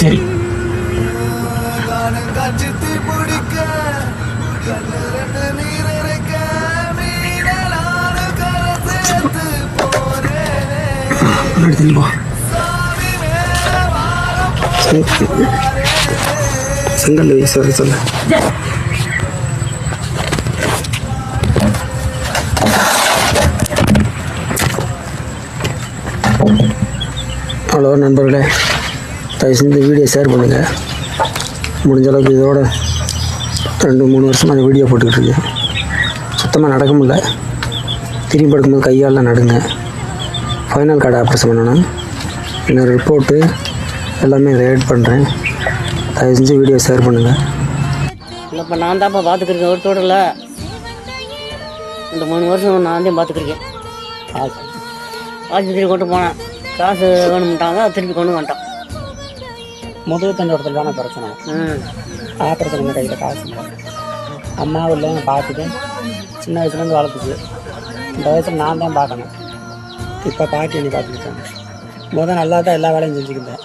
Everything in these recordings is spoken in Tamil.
சரி செங்கல் வீச சொல்ல ஹலோ நண்பர்களே, தயவு செஞ்சு வீடியோ ஷேர் பண்ணுங்கள். முடிஞ்ச அளவுக்கு இதோட 2-3 வருஷமாக அந்த வீடியோ போட்டுக்கிட்டு இருக்கேன். சுத்தமாக நடக்க முடியல. திரும்பி படுக்கும்போது கையால் நடுங்க. ஃபைனல் கார்டு ஆப்ரேஷன் பண்ணணும். இன்னொரு ரிப்போர்ட்டு எல்லாமே இதை எடிட் பண்ணுறேன். தயவு செஞ்சு வீடியோ ஷேர் பண்ணுங்கள். இப்போ நான் தான்ப்பா பார்த்துக்கிருக்கேன். ஒரு தோடல இந்த 3 வருஷம் நான் தான் பார்த்துக்கிருக்கேன். ஆஸ்பத்திரி கொண்டு போனேன். காசு வேணும்ட்டாங்க, திருப்பி கொண்டு வந்துட்டான். முதல் தண்டோடத்தில் தானே பிரச்சனை. ஆப்ரேஷன் பண்ண கையில் காசு இல்லை. அம்மாவில் பார்த்துட்டு சின்ன வயசுலேருந்து வளர்த்துச்சு. இந்த வயசில் நான் தான் பார்க்கணும். இப்போ பாட்டி என்னை பார்த்துக்கிட்டேன். நல்லா தான் எல்லா வேலையும் செஞ்சுக்கிட்டேன்.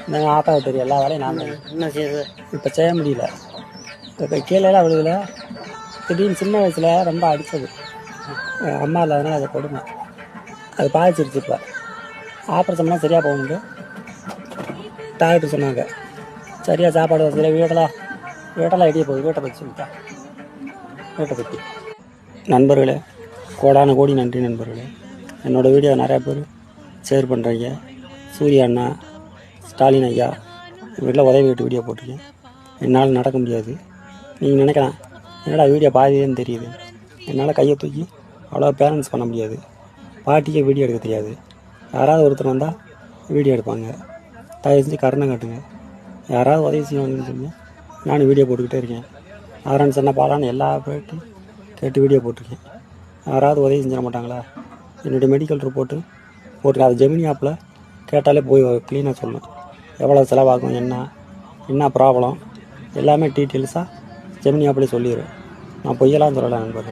இந்த ஆத்தாவை தெரியும், எல்லா வேலையும் நான் தான். என்ன செய்யுது? இப்போ செய்ய முடியல. இப்போ கீழே விழுகல. திடீர்னு சின்ன வயசில் ரொம்ப அடித்தது. அம்மா இல்லாதனால அதை கொடுமை. அது பாதிச்சிருச்சு. இப்போ ஆப்ரேஷன்லாம் சரியாக போகுது. டாக்டர் சொன்னாங்க சரியாக சாப்பாடு வசதியில் வீட்டெல்லாம் இடிய போகுது. வீட்டை பற்றி சொல்லிட்டேன். வீட்டை பற்றி நண்பர்களே, கோடான கோடி நன்றி நண்பர்களே. என்னோடய வீடியோ நிறையா பேர் ஷேர் பண்ணுறீங்க. சூர்யா அண்ணா, ஸ்டாலின் ஐயா வீட்டில் உதவி வீட்டு வீடியோ போட்டிருக்கேன். என்னால் நடக்க முடியாது. நீங்கள் நினைக்கலாம் என்னடா வீடியோ பாதியேன்னு தெரியுது. என்னால் கையை தூக்கி அவ்வளோ பேலன்ஸ் பண்ண முடியாது. பாட்டிக்கே வீடியோ எடுக்க தெரியாது. யாராவது ஒருத்தர் வந்தால் வீடியோ எடுப்பாங்க. தயவு செஞ்சு கருணை காட்டுங்க. யாராவது உதவி செய்வாங்கன்னு சொன்னீங்க. நானும் வீடியோ போட்டுக்கிட்டே இருக்கேன். ஆரான் சொன்ன பாலான்னு எல்லா பேர்ட்டும் கேட்டு வீடியோ போட்டிருக்கேன். யாராவது உதவி செஞ்சிட மாட்டாங்களா? என்னுடைய மெடிக்கல் ரிப்போர்ட்டு போட்டு அது ஜெமினி ஆப்பில் கேட்டாலே போய் க்ளீனாக சொல்லணும். எவ்வளோ செலவாகும், என்ன ப்ராப்ளம் எல்லாமே டீட்டெயில்ஸாக ஜெமினி ஆப்லேயே சொல்லிடுவேன். நான் பொய்யெல்லாம் சொல்லலை நண்பர்கள்.